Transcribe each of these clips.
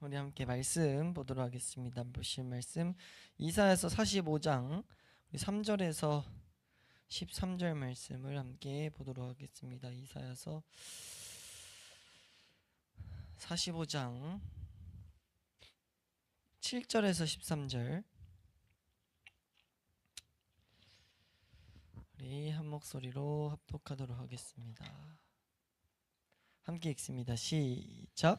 우리 함께 말씀 보도록 하겠습니다. 보실 말씀 이사야서 45장 3절에서 13절 말씀을 함께 보도록 하겠습니다. 이사야서 45장 7절에서 13절 우리 한 목소리로 합독하도록 하겠습니다. 함께 읽습니다. 시작.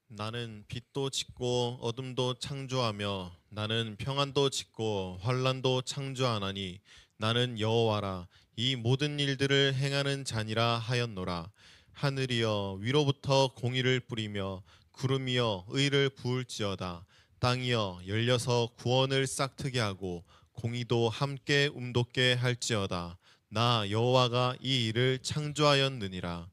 나는 빛도 짓고 어둠도 창조하며 나는 평안도 짓고 환란도 창조하나니 나는 여호와라. 이 모든 일들을 행하는 자니라 하였노라. 하늘이여 위로부터 공의를 뿌리며 구름이여 의를 부을지어다. 땅이여 열려서 구원을 싹트게 하고 공의도 함께 움돋게 할지어다. 나 여호와가 이 일을 창조하였느니라.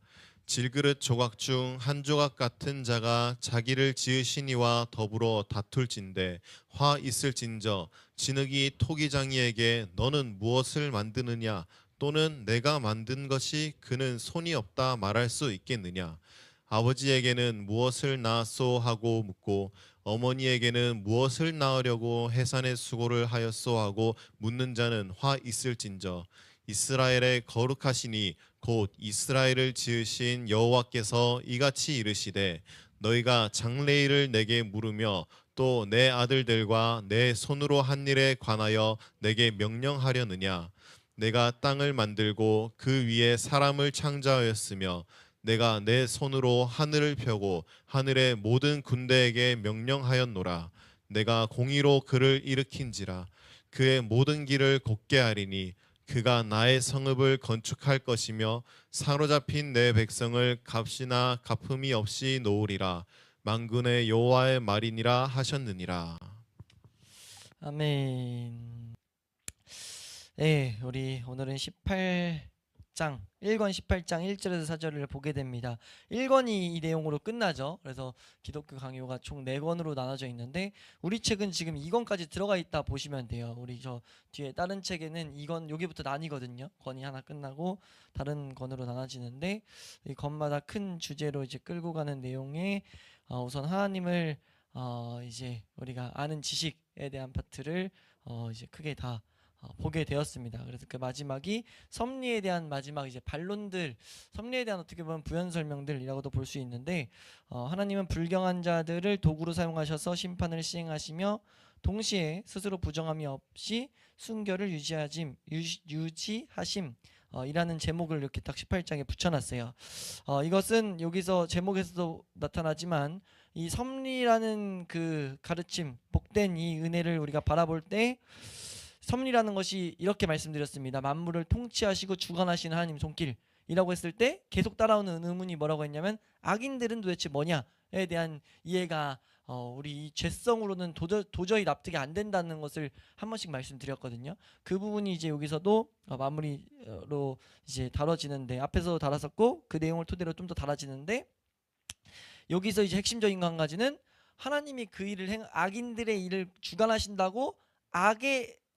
질그릇 조각 중 한 조각 같은 자가 자기를 지으신 이와 더불어 다툴진대 화 있을진저 진흙이 토기장이에게 너는 무엇을 만드느냐 또는 내가 만든 것이 그는 손이 없다 말할 수 있겠느냐. 아버지에게는 무엇을 낳았소 하고 묻고 어머니에게는 무엇을 낳으려고 해산의 수고를 하였소 하고 묻는 자는 화 있을진저 이스라엘의 거룩하시니 곧 이스라엘을 지으신 여호와께서 이같이 이르시되 너희가 장래일을 내게 물으며 또 내 아들들과 내 손으로 한 일에 관하여 내게 명령하려느냐. 내가 땅을 만들고 그 위에 사람을 창조하였으며 내가 내 손으로 하늘을 펴고 하늘의 모든 군대에게 명령하였노라. 내가 공의로 그를 일으킨지라. 그의 모든 길을 곧게 하리니 그가 나의 성읍을 건축할 것이며 사로잡힌 내 백성을 값이나 갚음이 없이 놓으리라. 만군의 여호와의 말이니라 하셨느니라. 아멘. 네, 우리 오늘은 1권 18장 1절에서 4절을 보게 됩니다. 1권이 이 내용으로 끝나죠. 그래서 기독교 강요가 총 4권으로 나눠져 있는데 우리 책은 지금 2권까지 들어가 있다 보시면 돼요. 우리 저 뒤에 다른 책에는 2권 여기부터 나뉘거든요. 권이 하나 끝나고 다른 권으로 나눠지는데 이 권마다 큰 주제로 이제 끌고 가는 내용에 우선 하나님을 이제 우리가 아는 지식에 대한 파트를 이제 크게 다 보게 되었습니다. 그래서 그 마지막이 섭리에 대한 마지막 이제 반론들, 섭리에 대한 어떻게 보면 부연 설명들이라고도 볼 수 있는데 하나님은 불경한 자들을 도구로 사용하셔서 심판을 시행하시며 동시에 스스로 부정함이 없이 순결을 유지하심 이라는 제목을 이렇게 딱 18장에 붙여놨어요. 이것은 여기서 제목에서도 나타나지만 이 섭리라는 그 가르침, 복된 이 은혜를 우리가 바라볼 때 섭리라는 것이 이렇게 말씀드렸습니다. 만물을 통치하시고 주관하시는 하나님 손길이라고 했을 때 계속 따라오는 의문이 뭐라고 했냐면 악인들은 도대체 뭐냐에 대한 이해가 우리 이 죄성으로는 도저히 납득이 안 된다는 것을 한 번씩 말씀드렸거든요. 그 부분이 이제 여기서도 마무리로 이제 다뤄지는데 앞에서 다뤘었고 그 내용을 토대로 좀 더 다뤄지는데 여기서 이제 핵심적인 한 가지는 하나님이 그 일을 악인들의 일을 주관하신다고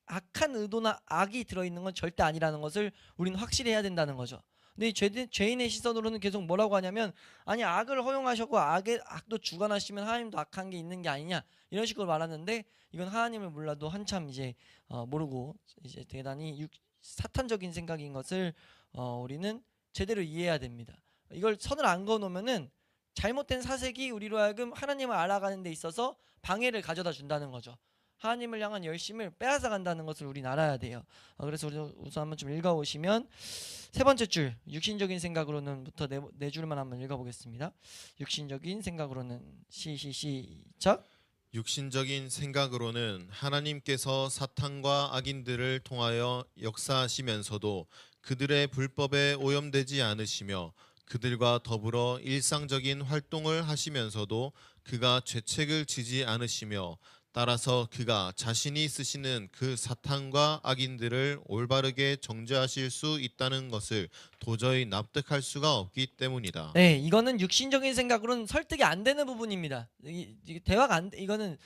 악한 의도나 악이 들어있는 건 절대 아니라는 것을 우리는 확실히 해야 된다는 거죠. 근데 이 죄인의 시선으로는 계속 뭐라고 하냐면 아니 악을 허용하셨고 악도 주관하시면 하나님도 악한 게 있는 게 아니냐 이런 식으로 말하는데 이건 하나님을 몰라도 한참 이제 모르고 이제 대단히 사탄적인 생각인 것을 우리는 제대로 이해해야 됩니다. 이걸 선을 안 그어놓으면은 잘못된 사색이 우리로 하여금 하나님을 알아가는 데 있어서 방해를 가져다 준다는 거죠. 하나님을 향한 열심을 빼앗아 간다는 것을 우리는 알아야 돼요. 그래서 우리 우선 한번 좀 읽어보시면 세 번째 줄 육신적인 생각으로는부터 네 줄만 한번 읽어보겠습니다. 육신적인 생각으로는 시작. 육신적인 생각으로는 하나님께서 사탄과 악인들을 통하여 역사하시면서도 그들의 불법에 오염되지 않으시며 그들과 더불어 일상적인 활동을 하시면서도 그가 죄책을 지지 않으시며 따라서 그가 자신이 쓰시는 그 사탄과 악인들을 올바르게 정죄하실 수 있다는 것을 도저히 납득할 수가 없기 때문이다. 네, 이거는 육신적인 생각으로는 설득이 안 되는 부분입니다. 대화가 이거는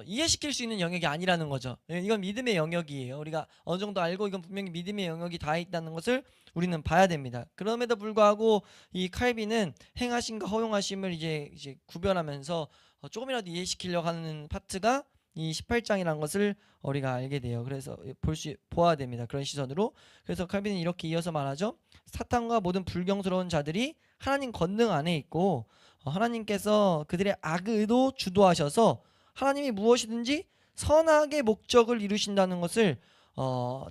이해시킬 수 있는 영역이 아니라는 거죠. 이건 믿음의 영역이에요. 우리가 어느 정도 알고 이건 분명히 믿음의 영역이 다 있다는 것을 우리는 봐야 됩니다. 그럼에도 불구하고 이 칼빈은 행하심과 허용하심을 이제 구별하면서 조금이라도 이해시키려고 하는 파트가 이 18장이라는 것을 우리가 알게 돼요. 그래서 보아야 됩니다. 그런 시선으로. 그래서 칼빈은 이렇게 이어서 말하죠. 사탄과 모든 불경스러운 자들이 하나님 권능 안에 있고 하나님께서 그들의 악의도 주도하셔서 하나님이 무엇이든지 선악의 목적을 이루신다는 것을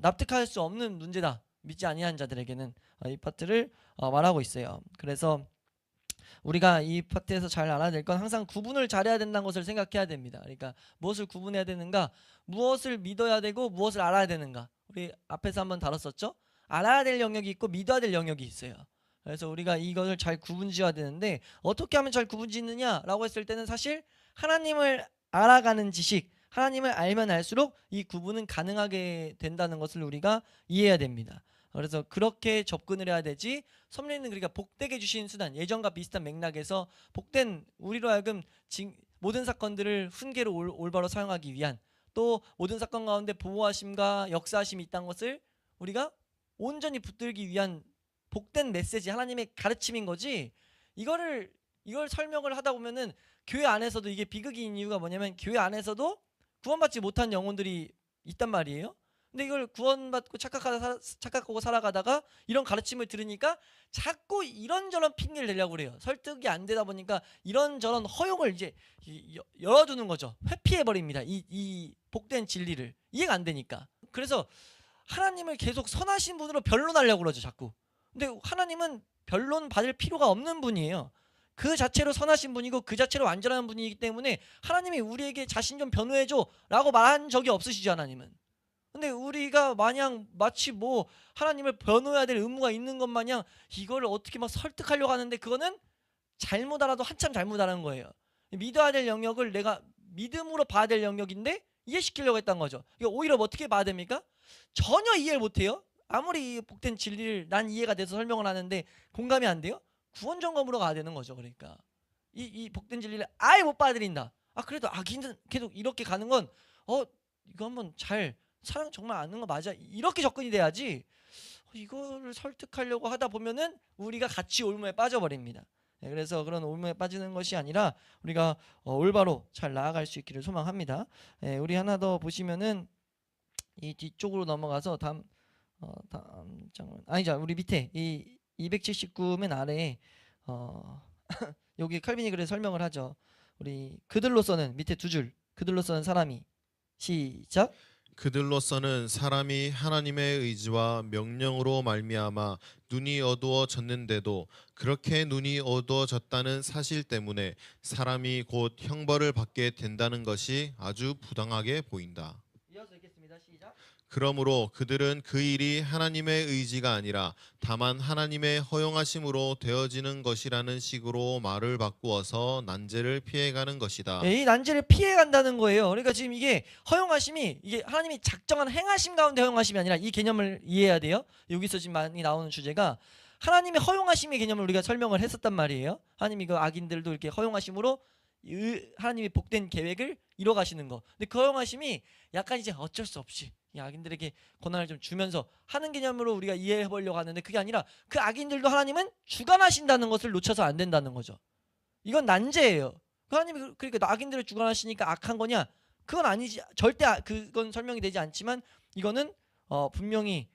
납득할 수 없는 문제다. 믿지 아니한 자들에게는 이 파트를 말하고 있어요. 그래서 우리가 이 파트에서 잘 알아야 될 건 항상 구분을 잘해야 된다는 것을 생각해야 됩니다. 그러니까 무엇을 구분해야 되는가, 무엇을 믿어야 되고 무엇을 알아야 되는가. 우리 앞에서 한번 다뤘었죠. 알아야 될 영역이 있고 믿어야 될 영역이 있어요. 그래서 우리가 이것을 잘 구분지어야 되는데 어떻게 하면 잘 구분짓느냐라고 했을 때는 사실 하나님을 알아가는 지식, 하나님을 알면 알수록 이 구분은 가능하게 된다는 것을 우리가 이해해야 됩니다. 그래서 그렇게 접근을 해야 되지, 섭리는 그러니까 복되게 주신 수단, 예전과 비슷한 맥락에서 복된 우리로 하여금 모든 사건들을 훈계로 올바로 사용하기 위한, 또 모든 사건 가운데 보호하심과 역사하심이 있다는 것을 우리가 온전히 붙들기 위한 복된 메시지, 하나님의 가르침인 거지. 이걸 설명을 하다 보면은 교회 안에서도 이게 비극인 이유가 뭐냐면 교회 안에서도 구원받지 못한 영혼들이 있단 말이에요. 근데 이걸 구원받고 착각하고 살아가다가 이런 가르침을 들으니까 자꾸 이런저런 핑계를 대려고 그래요. 설득이 안 되다 보니까 이런저런 허용을 이제 열어두는 거죠. 회피해버립니다. 이 복된 진리를. 이해가 안 되니까. 그래서 하나님을 계속 선하신 분으로 변론하려고 그러죠, 자꾸. 근데 하나님은 변론 받을 필요가 없는 분이에요. 그 자체로 선하신 분이고 그 자체로 완전한 분이기 때문에 하나님이 우리에게 자신 좀 변호해줘 라고 말한 적이 없으시죠, 하나님은. 근데 우리가 마냥 마치 뭐 하나님을 변호해야 될 의무가 있는 것 마냥 이걸 어떻게 막 설득하려고 하는데, 그거는 잘못 알아도 한참 잘못 알은 거예요. 믿어야 될 영역을 내가 믿음으로 봐야 될 영역인데 이해시키려고 했던 거죠. 이거 오히려 뭐 어떻게 봐야 됩니까? 전혀 이해를 못해요. 아무리 복된 진리를 난 이해가 돼서 설명을 하는데 공감이 안 돼요? 구원 점검으로 가야 되는 거죠. 그러니까 이 복된 진리를 아예 못 받아들인다. 그래도 악인은 계속 이렇게 가는 건 이거 한번 잘 사랑 정말 아는 거 맞아, 이렇게 접근이 돼야지. 이거를 설득하려고 하다 보면은 우리가 같이 올무에 빠져버립니다. 그래서 그런 올무에 빠지는 것이 아니라 우리가 올바로 잘 나아갈 수 있기를 소망합니다. 우리 하나 더 보시면은 이 뒤쪽으로 넘어가서 다음 장은 아니죠. 우리 밑에 이 279맨 아래에 여기 칼빈이 그래 설명을 하죠. 우리 그들로서는 밑에 두 줄, 그들로서는 사람이, 시작. 그들로서는 사람이 하나님의 의지와 명령으로 말미암아 눈이 어두워졌는데도 그렇게 눈이 어두워졌다는 사실 때문에 사람이 곧 형벌을 받게 된다는 것이 아주 부당하게 보인다. 이어서 읽겠습니다. 시작. 그러므로 그들은 그 일이 하나님의 의지가 아니라 다만 하나님의 허용하심으로 되어지는 것이라는 식으로 말을 바꾸어서 난제를 피해가는 것이다. 이 난제를 피해간다는 거예요. 그러니까 지금 이게 허용하심이 이게 하나님이 작정한 행하심 가운데 허용하심이 아니라 이 개념을 이해해야 돼요. 여기서 지금 많이 나오는 주제가 하나님의 허용하심의 개념을 우리가 설명을 했었단 말이에요. 하나님이 그 악인들도 이렇게 허용하심으로 하나님이 복된 계획을 이뤄가시는 거. 근데 그 허용하심이 약간 이제 어쩔 수 없이 이 악인들에게 고난을 좀 주면서 하는 개념으로 우리가 이해해 보려고 하는데, 그게 아니라 그 악인들도 하나님은 주관하신다는 것을 놓쳐서 안 된다는 거죠. 이건 난제예요. 하나님이 그러니까 악인들을 주관하시니까 악한 거냐? 그건 아니지. 절대 그건 설명이 되지 않지만 이거는 분명히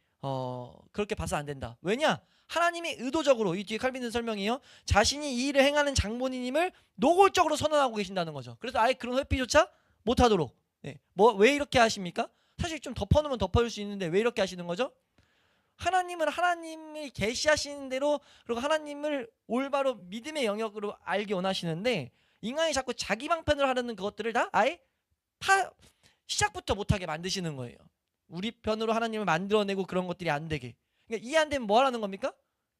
그렇게 봐서 안 된다. 왜냐? 하나님이 의도적으로, 이 뒤에 칼빈은 설명이에요. 자신이 이 일을 행하는 장본인임을 노골적으로 선언하고 계신다는 거죠. 그래서 아예 그런 회피조차 못하도록. 왜 이렇게 하십니까? 사실 좀 덮어놓으면 덮어줄 수 있는데 왜 이렇게 하시는 거죠? 하나님은 하나님이 계시하시는 대로, 그리고 하나님을 올바로 믿음의 영역으로 알기 원하시는데 인간이 자꾸 자기 방편으로 하려는 그것들을 다 아예 시작부터 못하게 만드시는 거예요. 우리 편으로 하나님을 만들어내고 그런 것들이 안 되게. 그러니까 이해 안 되면 뭐 하라는 겁니까?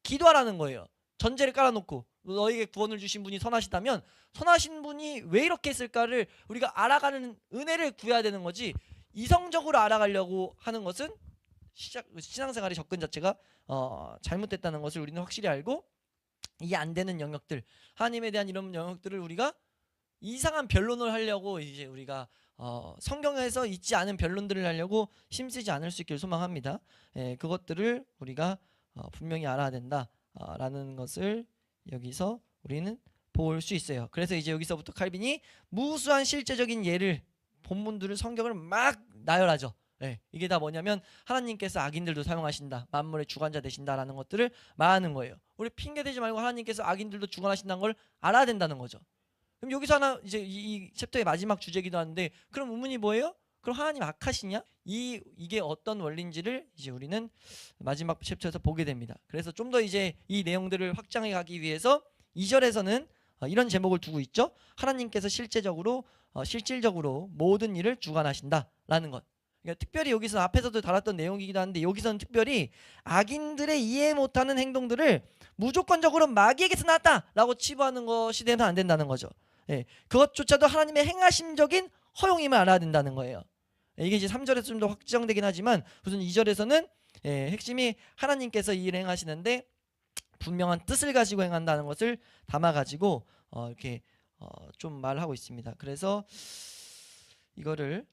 기도하라는 거예요. 전제를 깔아놓고 너에게 구원을 주신 분이 선하시다면 선하신 분이 왜 이렇게 했을까를 우리가 알아가는 은혜를 구해야 되는 거지, 이성적으로 알아가려고 하는 것은 신앙생활의 접근 자체가 잘못됐다는 것을 우리는 확실히 알고, 이해 안 되는 영역들, 하나님에 대한 이런 영역들을 우리가 이상한 변론을 하려고 이제 우리가 성경에서 있지 않은 변론들을 하려고 힘쓰지 않을 수 있기를 소망합니다. 그것들을 우리가 분명히 알아야 된다라는 것을 여기서 우리는 볼 수 있어요. 그래서 이제 여기서부터 칼빈이 무수한 실제적인 예를 본문들을 성경을 막 나열하죠. 네, 이게 다 뭐냐면 하나님께서 악인들도 사용하신다, 만물의 주관자 되신다라는 것들을 말하는 거예요. 우리 핑계 대지 말고 하나님께서 악인들도 주관하신다는 걸 알아야 된다는 거죠. 그럼 여기서 하나 이제 이 챕터의 마지막 주제기도 하는데, 그럼 의문이 뭐예요? 그럼 하나님 악하시냐? 이게 어떤 원리인지를 이제 우리는 마지막 챕터에서 보게 됩니다. 그래서 좀 더 이제 이 내용들을 확장해 가기 위해서 2절에서는 이런 제목을 두고 있죠. 하나님께서 실질적으로 모든 일을 주관하신다라는 것. 그러니까 특별히 여기서 앞에서도 다뤘던 내용이기도 한데, 여기서는 특별히 악인들의 이해 못하는 행동들을 무조건적으로 마귀에게서 나왔다라고 치부하는 것이 되면 안 된다는 거죠. 예, 그것조차도 하나님의 행하심적인 허용임을 알아야 된다는 거예요. 이게 이제 3절에서 좀 더 확정되긴 하지만, 우선 2절에서는 핵심이 하나님께서 이 일을 행하시는데 분명한 뜻을 가지고 행한다는 것을 담아가지고 이렇게 좀 말하고 있습니다. 그래서 이거를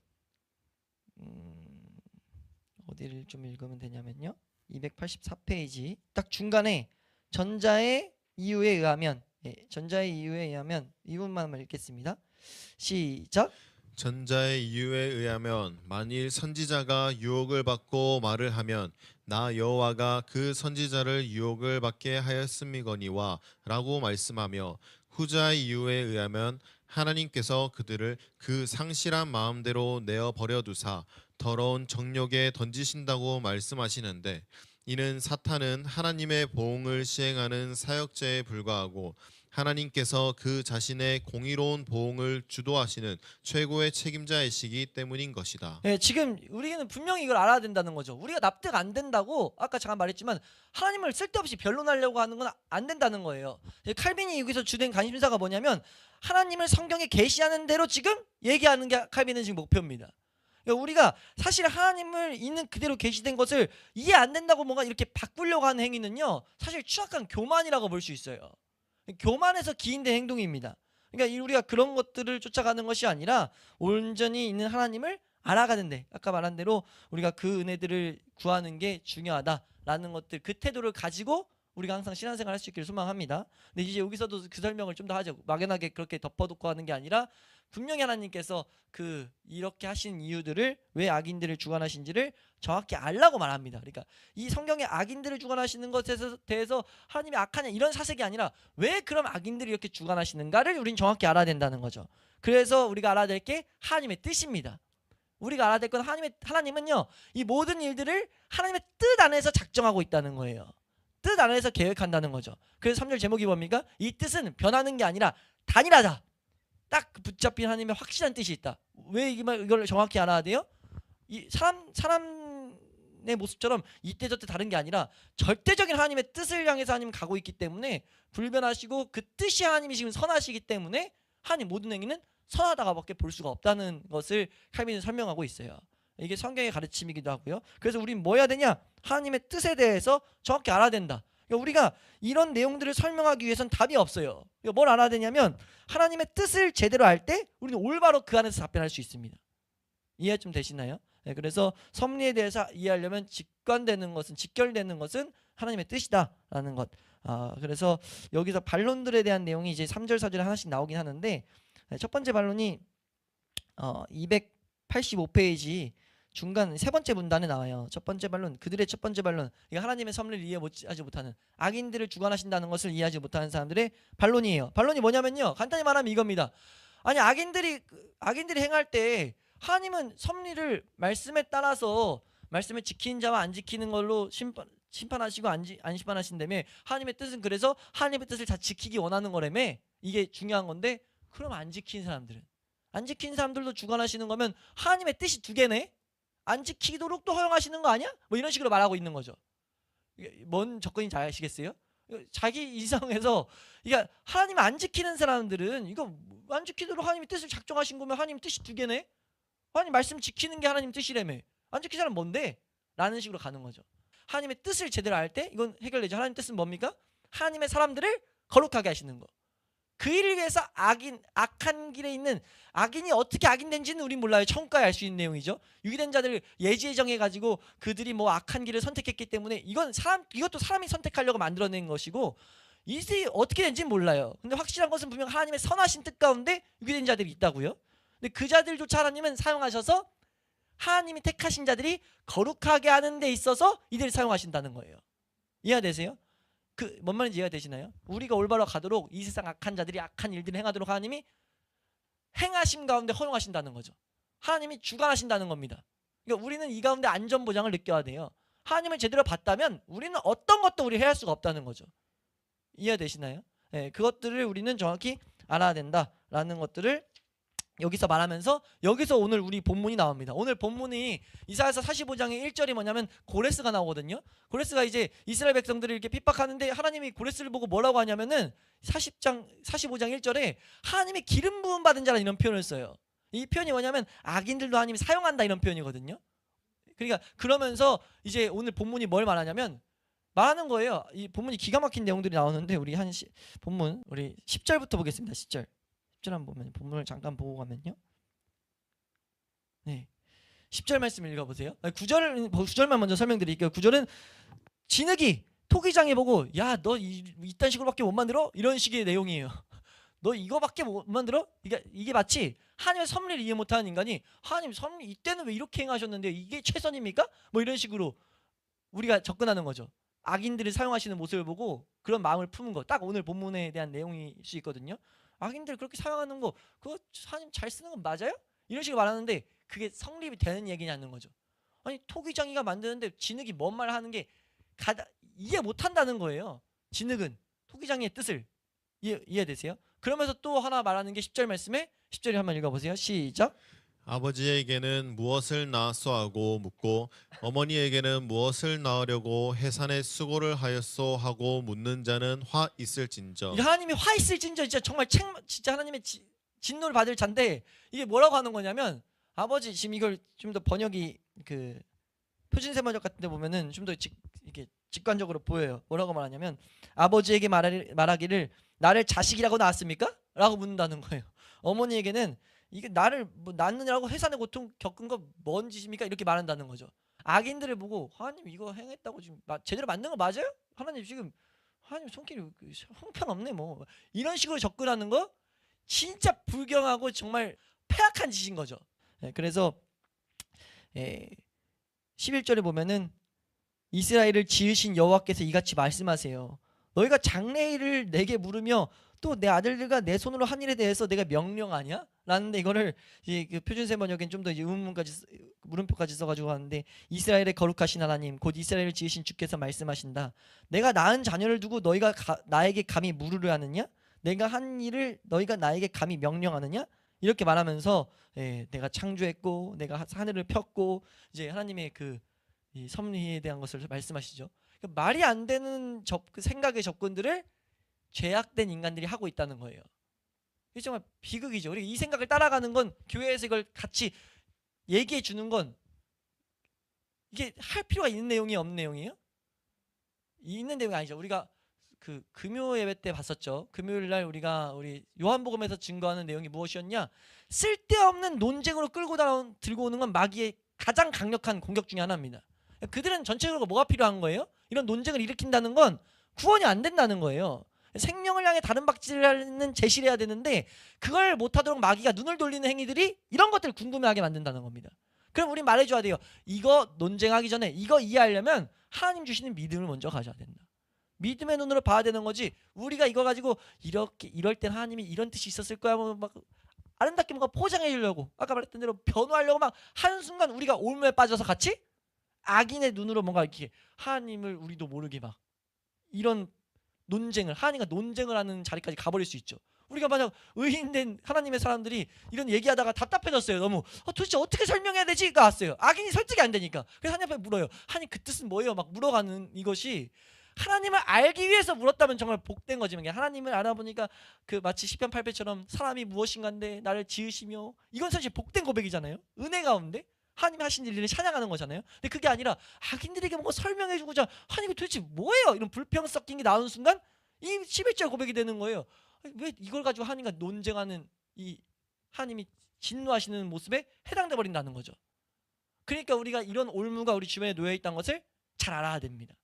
어디를 좀 읽으면 되냐면요, 284페이지 딱 중간에 전자의 이유에 의하면, 전자의 이유에 의하면 이 부분만 읽겠습니다. 시작. 전자의 이유에 의하면 만일 선지자가 유혹을 받고 말을 하면 나 여호와가 그 선지자를 유혹을 받게 하였음이거니와 라고 말씀하며, 후자의 이유에 의하면 하나님께서 그들을 그 상실한 마음대로 내어 버려 두사 더러운 정욕에 던지신다고 말씀하시는데, 이는 사탄은 하나님의 보응을 시행하는 사역자에 불과하고 하나님께서 그 자신의 공의로운 보응을 주도하시는 최고의 책임자이시기 때문인 것이다. 지금 우리는 분명히 이걸 알아야 된다는 거죠. 우리가 납득 안 된다고 아까 잠깐 말했지만 하나님을 쓸데없이 변론하려고 하는 건 안 된다는 거예요. 칼빈이 여기서 주된 관심사가 뭐냐면 하나님을 성경에 계시하는 대로 지금 얘기하는 게 칼빈은 지금 목표입니다. 그러니까 우리가 사실 하나님을 있는 그대로 계시된 것을 이해 안 된다고 뭔가 이렇게 바꾸려고 하는 행위는요, 사실 추악한 교만이라고 볼 수 있어요. 교만에서 기인된 행동입니다. 그러니까 우리가 그런 것들을 쫓아가는 것이 아니라 온전히 있는 하나님을 알아가는데, 아까 말한 대로 우리가 그 은혜들을 구하는 게 중요하다라는 것들, 그 태도를 가지고 우리가 항상 신앙생활 할 수 있기를 소망합니다. 근데 이제 여기서도 그 설명을 좀 더 하죠. 막연하게 그렇게 덮어놓고 하는 게 아니라 분명히 하나님께서 이렇게 하신 이유들을, 왜 악인들을 주관하신지를 정확히 알라고 말합니다. 그러니까 이 성경에 악인들을 주관하시는 것에 대해서 하나님이 악하냐 이런 사색이 아니라 왜 그럼 악인들이 이렇게 주관하시는가를 우린 정확히 알아야 된다는 거죠. 그래서 우리가 알아야 될 게 하나님의 뜻입니다. 우리가 알아야 될 건 하나님은요, 이 모든 일들을 하나님의 뜻 안에서 작정하고 있다는 거예요. 뜻 안에서 계획한다는 거죠. 그래서 3절 제목이 뭡니까? 이 뜻은 변하는 게 아니라 단일하다. 딱 붙잡힌 하나님의 확실한 뜻이 있다. 왜 이걸 정확히 알아야 돼요? 이 사람의 모습처럼 이때 저때 다른 게 아니라 절대적인 하나님의 뜻을 향해서 하나님은 가고 있기 때문에, 불변하시고 그 뜻이 하나님이 지금 선하시기 때문에 하나님 모든 행위는 선하다가밖에 볼 수가 없다는 것을 칼빈은 설명하고 있어요. 이게 성경의 가르침이기도 하고요. 그래서 우리는 뭐 해야 되냐? 하나님의 뜻에 대해서 정확히 알아야 된다. 그러니까 우리가 이런 내용들을 설명하기 위해서는 답이 없어요. 그러니까 뭘 알아야 되냐면 하나님의 뜻을 제대로 알 때 우리는 올바로 그 안에서 답변할 수 있습니다. 이해 좀 되시나요? 그래서 섭리에 대해서 이해하려면 직결되는 것은 하나님의 뜻이다라는 것. 그래서 여기서 반론들에 대한 내용이 이제 3절 4절에 하나씩 나오긴 하는데, 첫 번째 반론이 285페이지 중간 세 번째 문단에 나와요. 첫 번째 반론, 그들의 첫 번째 반론, 이게 하나님의 섭리를 이해하지 못하는, 악인들을 주관하신다는 것을 이해하지 못하는 사람들의 반론이에요. 반론이 뭐냐면요, 간단히 말하면 이겁니다. 아니, 악인들이 행할 때 하나님은 섭리를 말씀에 따라서 말씀을 지키는 자와 안 지키는 걸로 심판하시고 안 심판하신다며, 하나님의 뜻은 그래서 하나님의 뜻을 다 지키기 원하는 거라며. 이게 중요한 건데, 그럼 안 지키는 사람들도 주관하시는 거면 하나님의 뜻이 두 개네? 안 지키도록 또 허용하시는 거 아니야? 뭐 이런 식으로 말하고 있는 거죠. 뭔 접근인지 아시겠어요? 자기 이성에서, 그러니까 하나님 안 지키는 사람들은 이거 안 지키도록 하나님의 뜻을 작정하신 거면 하나님 뜻이 두 개네? 하나님 말씀 지키는 게 하나님 뜻이라며. 안 지키는 사람 뭔데? 라는 식으로 가는 거죠. 하나님의 뜻을 제대로 알 때 이건 해결되죠. 하나님 뜻은 뭡니까? 하나님의 사람들을 거룩하게 하시는 거. 그 일을 위해서 악한 길에 있는 악인이 어떻게 악인된지는 우린 몰라요. 천가에 알 수 있는 내용이죠. 유기된 자들을 예지에 정해가지고 그들이 뭐 악한 길을 선택했기 때문에 이것도 사람이 선택하려고 만들어낸 것이고 이것이 어떻게 된지는 몰라요. 근데 확실한 것은 분명 하나님의 선하신 뜻 가운데 유기된 자들이 있다고요. 근데 그 자들조차 하나님은 사용하셔서 하나님이 택하신 자들이 거룩하게 하는 데 있어서 이들을 사용하신다는 거예요. 이해되세요? 뭔 말인지 이해가 되시나요? 우리가 올바로 가도록 이 세상 악한 자들이 악한 일들을 행하도록 하나님이 행하심 가운데 허용하신다는 거죠. 하나님이 주관하신다는 겁니다. 그러니까 우리는 이 가운데 안전보장을 느껴야 돼요. 하나님을 제대로 봤다면 우리는 어떤 것도 우리 해할 수가 없다는 거죠. 이해되시나요? 네, 그것들을 우리는 정확히 알아야 된다라는 것들을 여기서 말하면서 여기서 오늘 우리 본문이 나옵니다. 오늘 본문이 이사야서 45장의 1절이 뭐냐면 고레스가 나오거든요. 고레스가 이제 이스라엘 백성들을 이렇게 핍박하는데 하나님이 고레스를 보고 뭐라고 하냐면은 45장 1절에 하나님이 기름 부음 받은 자라는 이런 표현을 써요. 이 표현이 뭐냐면 악인들도 하나님이 사용한다 이런 표현이거든요. 그러니까 그러면서 이제 오늘 본문이 뭘 말하냐면 말하는 거예요. 이 본문이 기가 막힌 내용들이 나오는데 우리 본문 우리 10절부터 보겠습니다. 10절 한번 보면 본문을 잠깐 보고 가면요. 네. 10절 말씀 읽어보세요. 9절만 먼저 설명드릴게요. 9절은 진흙이 토기장에 보고 야 너 이딴 식으로밖에 못 만들어? 이런 식의 내용이에요. 너 이거밖에 못 만들어? 이게 마치 하나님의 섭리를 이해 못하는 인간이 하나님 섭리 이때는 왜 이렇게 행하셨는데 이게 최선입니까? 뭐 이런 식으로 우리가 접근하는 거죠. 악인들을 사용하시는 모습을 보고 그런 마음을 품은 거. 딱 오늘 본문에 대한 내용일 수 있거든요. 악인들 그렇게 사용하는 거 그거 하나님 잘 쓰는 건 맞아요? 이런 식으로 말하는데 그게 성립이 되는 얘기냐는 거죠. 아니 토기장이가 만드는데 진흙이 뭔 말 하는 게 이해 못한다는 거예요. 진흙은 토기장의 뜻을 이해되세요? 그러면서 또 하나 말하는 게 10절 말씀에 10절에 한번 읽어보세요. 시작. 아버지에게는 무엇을 낳았소 하고 묻고 어머니에게는 무엇을 낳으려고 해산의 수고를 하였소 하고 묻는 자는 화 있을진저. 하나님이 화 있을진저 진짜 정말 진짜 하나님의 진노를 받을 잔데 이게 뭐라고 하는 거냐면 아버지 지금 이걸 좀 더 번역이 그 표준세 번역 같은 데 보면은 좀 더 이렇게 직관적으로 보여요. 뭐라고 말하냐면 아버지에게 말하기를 나를 자식이라고 낳았습니까? 라고 묻는다는 거예요. 어머니에게는 이게 나를 뭐 낳느냐고 해산의 고통 겪은 거 뭔 짓입니까? 이렇게 말한다는 거죠. 악인들을 보고 하나님 이거 행했다고 지금 제대로 만든 거 맞아요? 하나님 지금 하나님 손길이 형편없네 뭐 이런 식으로 접근하는 거 진짜 불경하고 정말 폐악한 짓인 거죠. 그래서 11절에 보면은 이스라엘을 지으신 여호와께서 이같이 말씀하세요. 너희가 장래일을 내게 물으며 또 내 아들들과 내 손으로 한 일에 대해서 내가 명령하냐? 라는데 이거를 그 표준세 번역엔 좀 더 물음표까지 써가지고 하는데 이스라엘의 거룩하신 하나님 곧 이스라엘을 지으신 주께서 말씀하신다. 내가 낳은 자녀를 두고 너희가 나에게 감히 물으려 하느냐? 내가 한 일을 너희가 나에게 감히 명령하느냐? 이렇게 말하면서 내가 창조했고 내가 하늘을 폈고 이제 하나님의 이 섭리에 대한 것을 말씀하시죠. 말이 안 되는 생각의 접근들을 죄악된 인간들이 하고 있다는 거예요. 이게 정말 비극이죠. 우리 이 생각을 따라가는 건 교회에서 이걸 같이 얘기해 주는 건 이게 할 필요가 있는 내용이 없는 내용이에요? 있는 내용이 아니죠. 우리가 그 금요 예배 때 봤었죠. 금요일 날 우리 요한복음에서 증거하는 내용이 무엇이었냐? 쓸데없는 논쟁으로 들고 오는 건 마귀의 가장 강력한 공격 중에 하나입니다. 그들은 전체적으로 뭐가 필요한 거예요? 이런 논쟁을 일으킨다는 건 구원이 안 된다는 거예요. 생명을 향해 다른 박질하는 제시를 해야 되는데 그걸 못하도록 마귀가 눈을 돌리는 행위들이 이런 것들을 궁금해하게 만든다는 겁니다. 그럼 우린 말해줘야 돼요. 이거 논쟁하기 전에 이거 이해하려면 하나님 주시는 믿음을 먼저 가져야 된다. 믿음의 눈으로 봐야 되는 거지. 우리가 이거 가지고 이럴 땐 하나님이 이런 뜻이 있었을 거야 막 아름답게 뭔가 포장해 주려고 아까 말했던 대로 변호하려고 막 한순간 우리가 올무에 빠져서 같이 악인의 눈으로 뭔가 이렇게 하나님을 우리도 모르게 막 이런 하나님과 논쟁을 하는 자리까지 가버릴 수 있죠. 우리가 만약 의인된 하나님의 사람들이 이런 얘기하다가 답답해졌어요. 너무 도대체 어떻게 설명해야 되지?가 왔어요. 악인이 설득이 안 되니까. 그래서 하나님 앞에 물어요. 하나님 그 뜻은 뭐예요? 막 물어가는 이것이 하나님을 알기 위해서 물었다면 정말 복된 거지만 하나님을 알아보니까 마치 시편 8편처럼 사람이 무엇인가인데 나를 지으시며 이건 사실 복된 고백이잖아요. 은혜 가운데 하나님이 하신 일을 찬양하는 거잖아요. 근데 그게 아니라 악인들에게 뭔가 설명해주고자 하나님 도대체 뭐예요? 이런 불평 섞인 게 나오는 순간 이 11절 고백이 되는 거예요. 왜 이걸 가지고 하나님과 논쟁하는 이 하나님이 진노하시는 모습에 해당돼 버린다는 거죠. 그러니까 우리가 이런 올무가 우리 주변에 놓여 있다는 것을 잘 알아야 됩니다.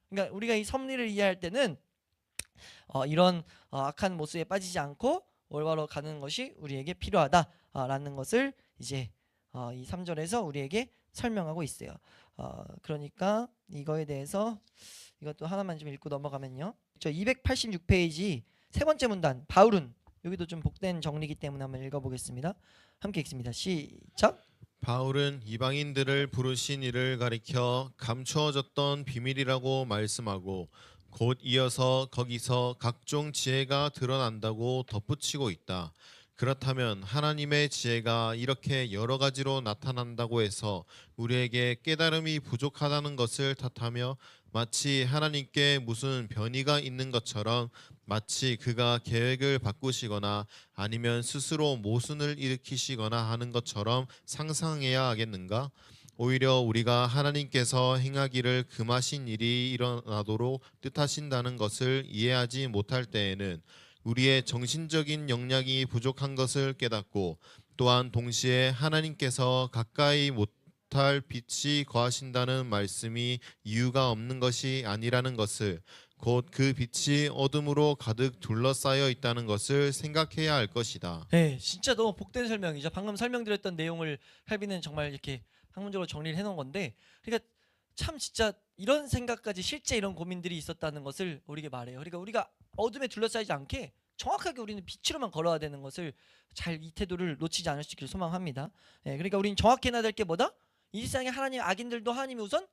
그러니까 우리가 이 섭리를 이해할 때는 이런 악한 모습에 빠지지 않고 올바로 가는 것이 우리에게 필요하다라는 것을 이제 이 3절에서 우리에게 설명하고 있어요. 그러니까 이거에 대해서 이것도 하나만 좀 읽고 넘어가면요. 저 286페이지 세 번째 문단 바울은 여기도 좀 복된 정리이기 때문에 한번 읽어보겠습니다. 함께 읽습니다. 시작. 바울은 이방인들을 부르신 이를 가리켜 감추어졌던 비밀이라고 말씀하고 곧 이어서 거기서 각종 지혜가 드러난다고 덧붙이고 있다. 그렇다면 하나님의 지혜가 이렇게 여러 가지로 나타난다고 해서 우리에게 깨달음이 부족하다는 것을 탓하며 마치 하나님께 무슨 변이가 있는 것처럼 마치 그가 계획을 바꾸시거나 아니면 스스로 모순을 일으키시거나 하는 것처럼 상상해야 하겠는가? 오히려 우리가 하나님께서 행하기를 금하신 일이 일어나도록 뜻하신다는 것을 이해하지 못할 때에는 우리의 정신적인 역량이 부족한 것을 깨닫고 또한 동시에 하나님께서 가까이 못할 빛이 거하신다는 말씀이 이유가 없는 것이 아니라는 것을 곧 그 빛이 어둠으로 가득 둘러싸여 있다는 것을 생각해야 할 것이다. 네, 진짜 너무 복된 설명이죠. 방금 설명드렸던 내용을 헬비는 정말 이렇게 학문적으로 정리를 해놓은 건데, 그러니까 참 진짜 이런 생각까지 실제 이런 고민들이 있었다는 것을 우리에게 말해요. 그러니까 우리가 어둠에 둘러싸이지 않게 정확하게 우리는 빛으로만 걸어야 되는 것을 잘 이 태도를 놓치지 않을 수 있기를 소망합니다. 그러니까 우리는 정확히 해야 될 게 뭐다? 이 세상에 하나님 악인들도 하나님이 우선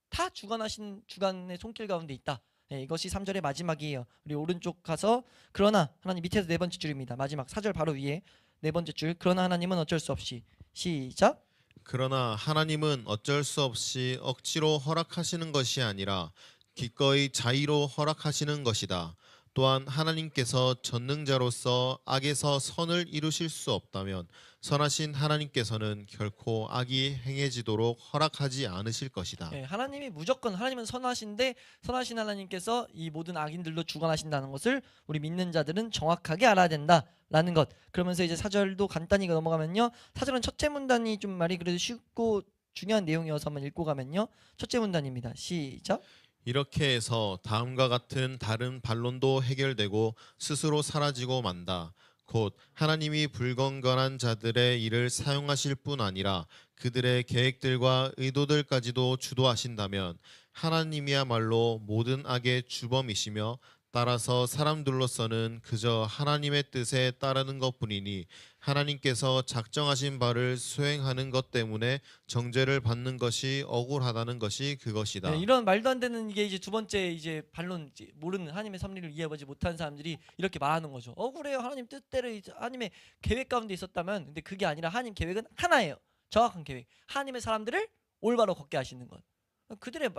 다 주관하신 주관의 손길 가운데 있다. 이것이 3절의 마지막이에요. 우리 오른쪽 가서 그러나 하나님 밑에서 네 번째 줄입니다. 마지막 4절 바로 위에 네 번째 줄. 그러나 하나님은 어쩔 수 없이 시작. 그러나 하나님은 어쩔 수 없이 억지로 허락하시는 것이 아니라 기꺼이 자의로 허락하시는 것이다. 또한 하나님께서 전능자로서 악에서 선을 이루실 수 없다면 선하신 하나님께서는 결코 악이 행해지도록 허락하지 않으실 것이다. 하나님이 무조건 하나님은 선하신데 선하신 하나님께서 이 모든 악인들로 주관하신다는 것을 우리 믿는 자들은 정확하게 알아야 된다라는 것. 그러면서 이제 4절도 간단히 넘어가면요. 4절은 첫째 문단이 좀 말이 그래도 쉽고 중요한 내용이어서 한번 읽고 가면요. 첫째 문단입니다. 시작. 이렇게 해서 다음과 같은 다른 반론도 해결되고 스스로 사라지고 만다. 곧 하나님이 불건건한 자들의 일을 사용하실 뿐 아니라 그들의 계획들과 의도들까지도 주도하신다면 하나님이야말로 모든 악의 주범이시며 따라서 사람들로서는 그저 하나님의 뜻에 따르는 것뿐이니 하나님께서 작정하신 바를 수행하는 것 때문에 정죄를 받는 것이 억울하다는 것이 그것이다. 이런 말도 안 되는 이게 이제 두 번째 이제 반론, 모르는 하나님의 섭리를 이해하지 못한 사람들이 이렇게 말하는 거죠. 억울해요. 하나님 뜻대로 하나님의 계획 가운데 있었다면, 근데 그게 아니라 하나님 계획은 하나예요. 정확한 계획. 하나님의 사람들을 올바로 걷게 하시는 것. 그들의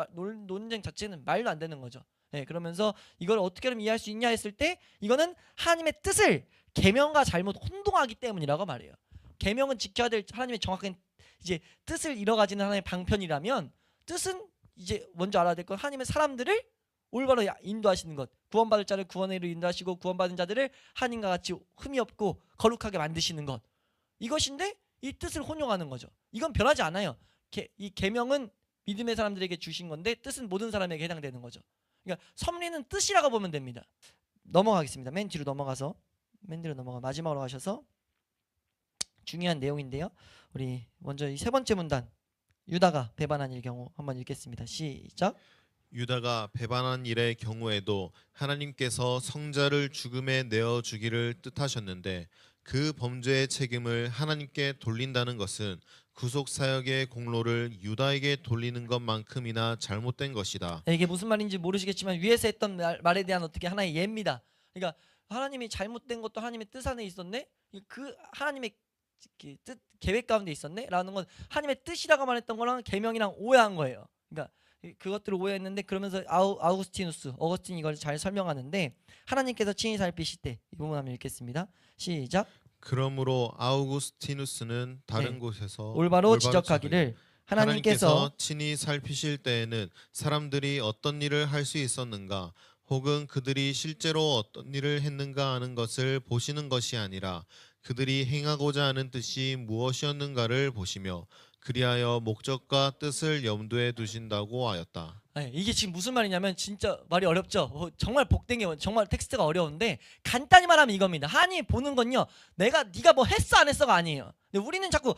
논쟁 자체는 말도 안 되는 거죠. 그러면서 이걸 어떻게 하면 이해할 수 있냐 했을 때 이거는 하나님의 뜻을 계명과 잘못 혼동하기 때문이라고 말해요. 계명은 지켜야 될 하나님의 정확한 이제 뜻을 잃어가지는 하나님의 방편이라면 뜻은 이제 먼저 알아야 될 건 하나님의 사람들을 올바로 인도하시는 것. 구원받을 자를 구원으로 인도하시고 구원받은 자들을 하나님과 같이 흠이 없고 거룩하게 만드시는 것. 이것인데 이 뜻을 혼용하는 거죠. 이건 변하지 않아요. 이 계명은 믿음의 사람들에게 주신 건데 뜻은 모든 사람에게 해당되는 거죠. 그러니까 섭리는 뜻이라고 보면 됩니다. 넘어가겠습니다. 맨 뒤로 넘어가 마지막으로 가셔서 중요한 내용인데요. 우리 먼저 이 세 번째 문단 유다가 배반한 일 경우 한번 읽겠습니다. 시작. 유다가 배반한 일의 경우에도 하나님께서 성자를 죽음에 내어 주기를 뜻하셨는데 그 범죄의 책임을 하나님께 돌린다는 것은 구속 사역의 공로를 유다에게 돌리는 것만큼이나 잘못된 것이다. 이게 무슨 말인지 모르시겠지만 위에서 했던 말에 대한 어떻게 하나의 예입니다. 그러니까 하나님이 잘못된 것도 하나님의 뜻 안에 있었네. 그 하나님의 뜻 계획 가운데 있었네. 라는 건 하나님의 뜻이라고 말했던 거랑 계명이랑 오해한 거예요. 그러니까 그것들을 오해했는데 그러면서 어거스틴이 이걸 잘 설명하는데 하나님께서 친히 살피실 때 이 부분 한번 읽겠습니다. 시작. 그러므로 아우구스티누스는 다른 곳에서 올바로 지적하기를 하나님께서 친히 살피실 때에는 사람들이 어떤 일을 할 수 있었는가 혹은 그들이 실제로 어떤 일을 했는가 하는 것을 보시는 것이 아니라 그들이 행하고자 하는 뜻이 무엇이었는가를 보시며 그리하여 목적과 뜻을 염두에 두신다고 하였다. 네, 이게 지금 무슨 말이냐면 진짜 말이 어렵죠. 정말 복된 게 정말 텍스트가 어려운데 간단히 말하면 이겁니다. 하나님이 보는 건요. 네가 뭐 했어 안 했어가 아니에요. 근데 우리는 자꾸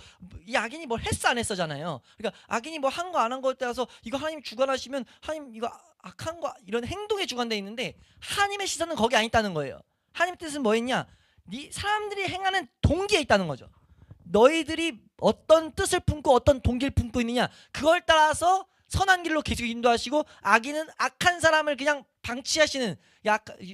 이 악인이 뭘 했어 안 했어잖아요. 그러니까 악인이 뭐 한 거 안 한 거에 따라서 이거 하나님 주관하시면 하나님 이거 악한 거 이런 행동에 주관돼 있는데 하나님의 시선은 거기 안 있다는 거예요. 하나님의 뜻은 뭐였냐? 네 사람들이 행하는 동기에 있다는 거죠. 너희들이 어떤 뜻을 품고 어떤 동기를 품고 있느냐 그걸 따라서 선한 길로 계속 인도하시고 악인은 악한 사람을 그냥 방치하시는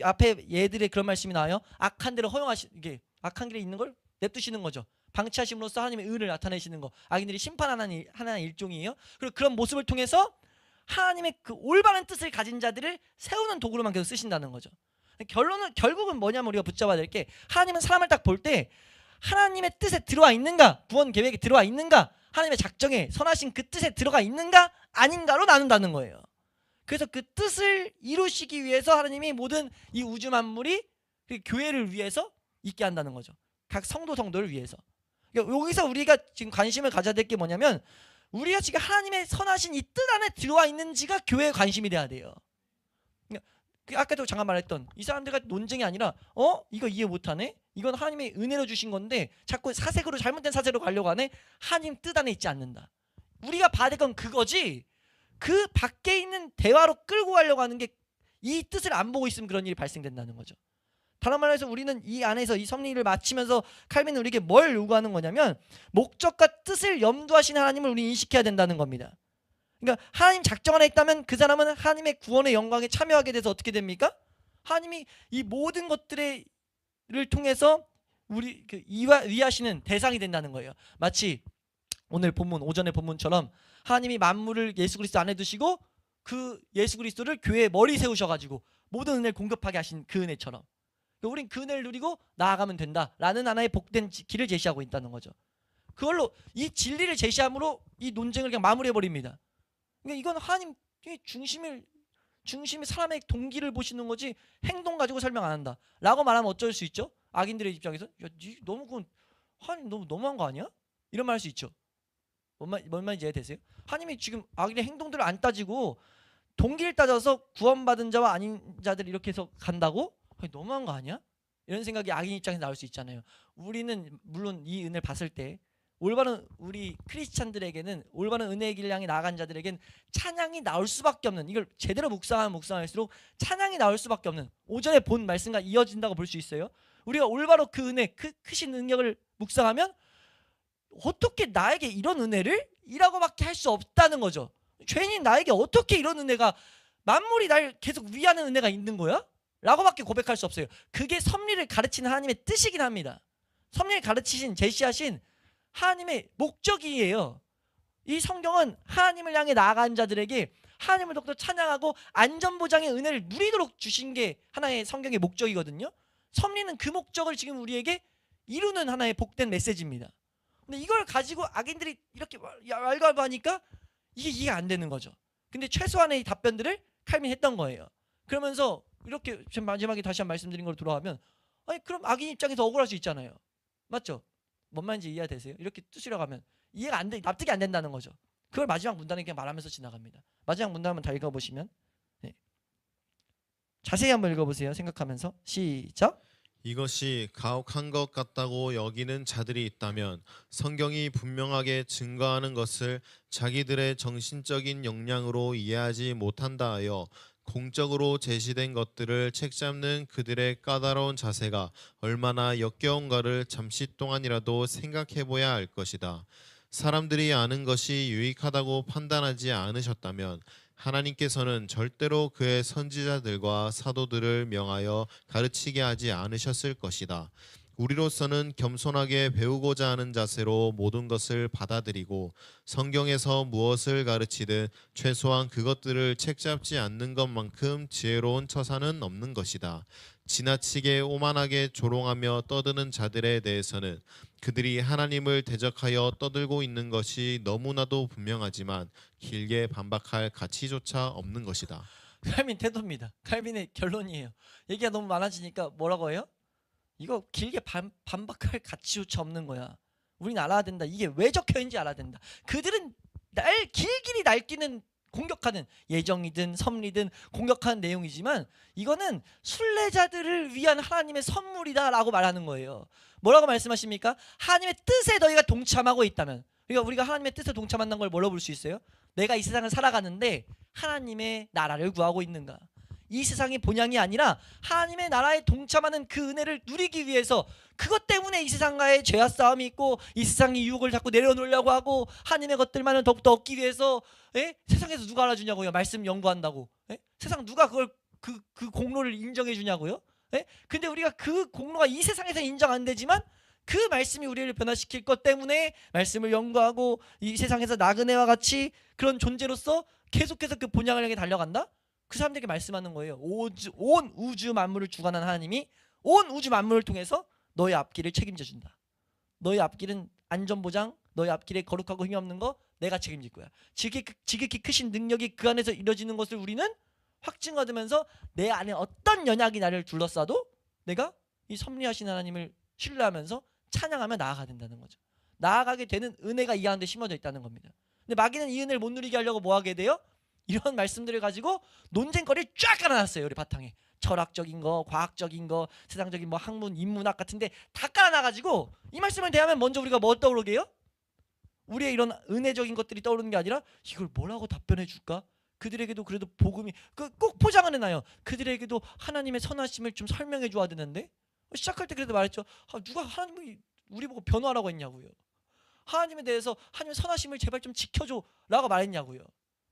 앞에 얘들의 그런 말씀이 나와요. 악한 대로 이게 악한 길에 있는 걸 냅두시는 거죠. 방치하심으로써 하나님의 의를 나타내시는 거. 악인들이 심판하는 하나의 일종이에요. 그리고 그런 모습을 통해서 하나님의 그 올바른 뜻을 가진 자들을 세우는 도구로만 계속 쓰신다는 거죠. 결국은 뭐냐면 우리가 붙잡아야 될 게 하나님은 사람을 딱 볼 때 하나님의 뜻에 들어와 있는가, 구원 계획에 들어와 있는가, 하나님의 작정에 선하신 그 뜻에 들어가 있는가 아닌가로 나눈다는 거예요. 그래서 그 뜻을 이루시기 위해서 하나님이 모든 이 우주 만물이 교회를 위해서 있게 한다는 거죠. 각 성도를 위해서. 그러니까 여기서 우리가 지금 관심을 가져야 될 게 뭐냐면 우리가 지금 하나님의 선하신 이 뜻 안에 들어와 있는지가 교회의 관심이 돼야 돼요. 그러니까 아까도 잠깐 말했던 이 사람들과 논쟁이 아니라 이거 이해 못하네? 이건 하나님의 은혜로 주신 건데 자꾸 사색으로 잘못된 사색으로 가려고 하네? 하나님 뜻 안에 있지 않는다. 우리가 봐야 될 건 그거지 그 밖에 있는 대화로 끌고 가려고 하는 게 이 뜻을 안 보고 있으면 그런 일이 발생된다는 거죠. 다른 말로 해서 우리는 이 안에서 이 섭리를 마치면서 칼빈은 우리에게 뭘 요구하는 거냐면 목적과 뜻을 염두하신 하나님을 우리 인식해야 된다는 겁니다. 그러니까 하나님 작정 안에 있다면 그 사람은 하나님의 구원의 영광에 참여하게 돼서 어떻게 됩니까? 하나님이 이 모든 것들을 통해서 우리 위하시는 대상이 된다는 거예요. 마치 오늘 본문 오전의 본문처럼 하나님이 만물을 예수 그리스도 안에 두시고 그 예수 그리스도를 교회의 머리 세우셔가지고 모든 은혜를 공급하게 하신 그 은혜처럼 우린 그 은혜를 누리고 나아가면 된다라는 하나의 복된 길을 제시하고 있다는 거죠. 그걸로 이 진리를 제시함으로 이 논쟁을 그냥 마무리해버립니다. 그러니까 이건 하나님 중심이 사람의 동기를 보시는 거지 행동 가지고 설명 안 한다 라고 말하면 어쩔 수 있죠? 악인들의 입장에서 야, 너무 그건 하나님 너무 너무한 거 아니야? 이런 말 할 수 있죠. 뭔 말인지 이해되세요? 하나님이 지금 악인의 행동들을 안 따지고 동기를 따져서 구원받은 자와 아닌 자들 이렇게 해서 간다고? 너무한 거 아니야? 이런 생각이 악인 입장에서 나올 수 있잖아요. 우리는 물론 이 은혜를 봤을 때 올바른 우리 크리스찬들에게는 올바른 은혜의 길 향해 나아간 자들에겐 찬양이 나올 수밖에 없는 이걸 제대로 묵상할수록 찬양이 나올 수밖에 없는 오전에 본 말씀과 이어진다고 볼 수 있어요. 우리가 올바로 그 은혜 크신 능력을 묵상하면 어떻게 나에게 이런 은혜를? 이라고밖에 할 수 없다는 거죠. 죄인인 나에게 어떻게 이런 은혜가 만물이 날 계속 위하는 은혜가 있는 거야? 라고밖에 고백할 수 없어요. 그게 섭리를 가르치는 하나님의 뜻이긴 합니다. 섭리를 가르치신 제시하신 하나님의 목적이에요. 이 성경은 하나님을 향해 나아간 자들에게 하나님을 더욱더 찬양하고 안전보장의 은혜를 누리도록 주신 게 하나의 성경의 목적이거든요. 섭리는 그 목적을 지금 우리에게 이루는 하나의 복된 메시지입니다. 근데 이걸 가지고 악인들이 이렇게 왈가왈부하니까 이게 이해가 안 되는 거죠. 근데 최소한의 답변들을 칼빈이 했던 거예요. 그러면서 이렇게 마지막에 다시 한 말씀드린 걸 돌아가면 아니 그럼 악인 입장에서 억울할 수 있잖아요. 맞죠? 뭔 말인지 이해되세요? 이렇게 뜻이라고 하면 이해가 안 돼, 납득이 안 된다는 거죠. 그걸 마지막 문단에 그냥 말하면서 지나갑니다. 마지막 문단 한번 다 읽어보시면 자세히 한번 읽어보세요. 생각하면서 시작. 이것이 가혹한 것 같다고 여기는 자들이 있다면 성경이 분명하게 증거하는 것을 자기들의 정신적인 역량으로 이해하지 못한다 하여 공적으로 제시된 것들을 책잡는 그들의 까다로운 자세가 얼마나 역겨운가를 잠시 동안이라도 생각해봐야 할 것이다. 사람들이 아는 것이 유익하다고 판단하지 않으셨다면 하나님께서는 절대로 그의 선지자들과 사도들을 명하여 가르치게 하지 않으셨을 것이다. 우리로서는 겸손하게 배우고자 하는 자세로 모든 것을 받아들이고 성경에서 무엇을 가르치든 최소한 그것들을 책잡지 않는 것만큼 지혜로운 처사는 없는 것이다. 지나치게 오만하게 조롱하며 떠드는 자들에 대해서는 그들이 하나님을 대적하여 떠들고 있는 것이 너무나도 분명하지만 길게 반박할 가치조차 없는 것이다. 칼빈 태도입니다. 칼빈의 결론이에요. 얘기가 너무 많아지니까 뭐라고 해요? 이거 길게 반박할 가치조차 없는 거야. 우린 알아야 된다. 이게 왜 적혀있는지 알아야 된다. 그들은 길길이 날뛰는 공격하는, 예정이든 섭리든 공격하는 내용이지만 이거는 순례자들을 위한 하나님의 선물이다라고 말하는 거예요. 뭐라고 말씀하십니까? 하나님의 뜻에 너희가 동참하고 있다면, 그러니까 우리가 하나님의 뜻에 동참한다는 걸 뭘로 볼 수 있어요? 내가 이 세상을 살아가는데 하나님의 나라를 구하고 있는가? 이 세상의 본향이 아니라 하나님의 나라에 동참하는 그 은혜를 누리기 위해서, 그것 때문에 이 세상과의 죄와 싸움이 있고 이 세상의 유혹을 자꾸 내려놓으려고 하고 하나님의 것들만을 더욱더 얻기 위해서, 세상에서 누가 알아주냐고요? 말씀 연구한다고. 세상 누가 그걸 그 공로를 인정해 주냐고요? 근데 우리가 그 공로가 이 세상에서 인정 안 되지만 그 말씀이 우리를 변화시킬 것 때문에 말씀을 연구하고 이 세상에서 나그네와 같이 그런 존재로서 계속해서 그 본향을 향해 달려간다? 그 사람들에게 말씀하는 거예요. 온 우주 만물을 주관한 하나님이 온 우주 만물을 통해서 너의 앞길을 책임져 준다. 너의 앞길은 안전보장, 너의 앞길에 거룩하고 힘없는 거 내가 책임질 거야. 지극히 크신 능력이 그 안에서 이루어지는 것을 우리는 확증하면서 내 안에 어떤 연약이 나를 둘러싸도 내가 이 섭리하신 하나님을 신뢰하면서 찬양하며 나아가야 된다는 거죠. 나아가게 되는 은혜가 이 가운데 심어져 있다는 겁니다. 근데 마귀는 이 은혜를 못 누리게 하려고 뭐 하게 돼요? 이런 말씀들을 가지고 논쟁거리를 쫙 깔아놨어요. 우리 바탕에 철학적인 거, 과학적인 거, 세상적인 뭐 학문, 인문학 같은데 다 깔아놔가지고 이 말씀을 대하면 먼저 우리가 뭐 떠오르게 해요? 우리의 이런 은혜적인 것들이 떠오르는 게 아니라 이걸 뭐라고 답변해 줄까? 그들에게도 그래도 복음이 꼭 포장을 해놔요. 그들에게도 하나님의 선하심을 좀 설명해 줘야 되는데, 시작할 때 그래도 말했죠. 누가 하나님이 우리 보고 변호하라고 했냐고요. 하나님에 대해서 하나님의 선하심을 제발 좀 지켜줘 라고 말했냐고요.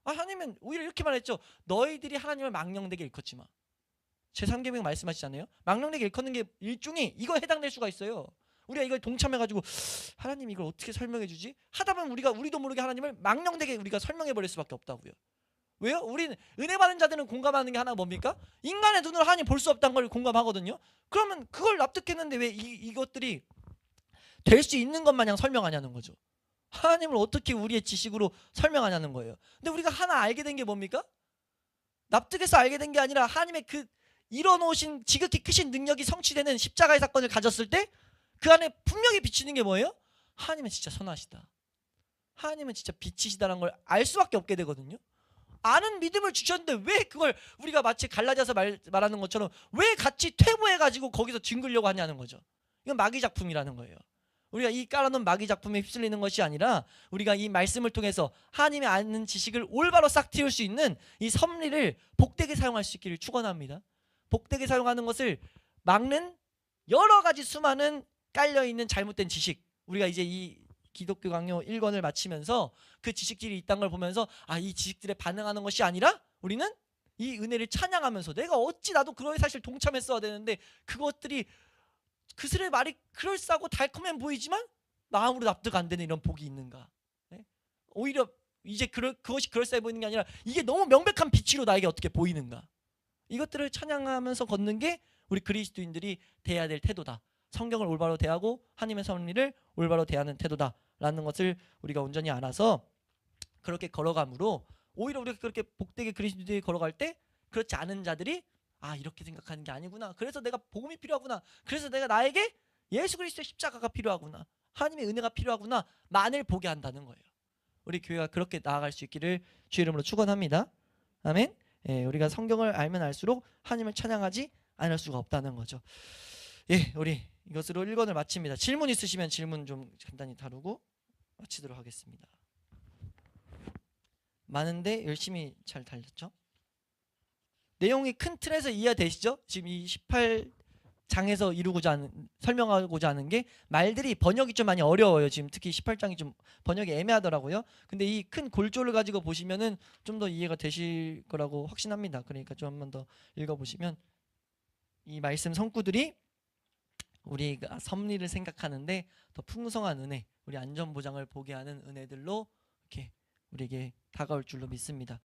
하나님은 오히려 이렇게 말했죠. 너희들이 하나님을 망령되게 일컫지 마. 제3계명 말씀하시잖아요. 망령되게 일컫는 게 일종이 이거에 해당될 수가 있어요. 우리가 이걸 동참해가지고 하나님 이걸 어떻게 설명해 주지? 하다 보면 우리도 모르게 하나님을 망령되게 우리가 설명해 버릴 수밖에 없다고요. 왜요? 우리는 은혜 받은 자들은 공감하는 게 하나 뭡니까? 인간의 눈으로 하나님 볼 수 없다는 걸 공감하거든요. 그러면 그걸 납득했는데 왜 이것들이 될 수 있는 것 마냥 설명하냐는 거죠. 하나님을 어떻게 우리의 지식으로 설명하냐는 거예요. 근데 우리가 하나 알게 된 게 뭡니까? 납득해서 알게 된 게 아니라 하나님의 그 이뤄놓으신 지극히 크신 능력이 성취되는 십자가의 사건을 가졌을 때 그 안에 분명히 비치는 게 뭐예요? 하나님은 진짜 선하시다. 하나님은 진짜 빛이시다는 걸 알 수밖에 없게 되거든요. 아는 믿음을 주셨는데 왜 그걸 우리가 마치 갈라디아서 말하는 것처럼 왜 같이 퇴보해가지고 거기서 뒹굴려고 하냐는 거죠. 이건 마귀 작품이라는 거예요. 우리가 이 깔아놓은 마귀 작품에 휩쓸리는 것이 아니라 우리가 이 말씀을 통해서 하나님의 아는 지식을 올바로 싹 틔울 수 있는 이 섭리를 복되게 사용할 수 있기를 축원합니다. 복되게 사용하는 것을 막는 여러 가지 수많은 깔려있는 잘못된 지식, 우리가 이제 이 기독교 강요 1권을 마치면서 그 지식들이 있다는 걸 보면서 이 지식들에 반응하는 것이 아니라 우리는 이 은혜를 찬양하면서 내가 어찌 나도 그거에 사실 동참했어야 되는데 그것들이 그들의 말이 그럴싸하고 달콤해 보이지만 마음으로 납득 안 되는 이런 복이 있는가? 오히려 이제 그것이 그럴싸해 보이는 게 아니라 이게 너무 명백한 빛으로 나에게 어떻게 보이는가? 이것들을 찬양하면서 걷는 게 우리 그리스도인들이 대해야 될 태도다. 성경을 올바로 대하고 하나님의 섭리를 올바로 대하는 태도다라는 것을 우리가 온전히 알아서 그렇게 걸어감으로 오히려 우리가 그렇게 복되게 그리스도인들이 걸어갈 때 그렇지 않은 자들이 이렇게 생각하는 게 아니구나. 그래서 내가 복음이 필요하구나. 그래서 내가 나에게 예수 그리스도의 십자가가 필요하구나. 하나님의 은혜가 필요하구나. 만을 보게 한다는 거예요. 우리 교회가 그렇게 나아갈 수 있기를 주의 이름으로 축원합니다. 아멘. 우리가 성경을 알면 알수록 하나님을 찬양하지 않을 수가 없다는 거죠. 우리 이것으로 1권을 마칩니다. 질문 있으시면 질문 좀 간단히 다루고 마치도록 하겠습니다. 많은데 열심히 잘 달렸죠? 내용이 큰 틀에서 이해되시죠? 지금 이 18장에서 설명하고자 하는 게 말들이 번역이 좀 많이 어려워요. 지금 특히 18장이 좀 번역이 애매하더라고요. 근데 이 큰 골조를 가지고 보시면은 좀 더 이해가 되실 거라고 확신합니다. 그러니까 좀 한 번 더 읽어보시면 이 말씀 성구들이 우리가 섭리를 생각하는데 더 풍성한 은혜, 우리 안전보장을 보게 하는 은혜들로 이렇게 우리에게 다가올 줄로 믿습니다.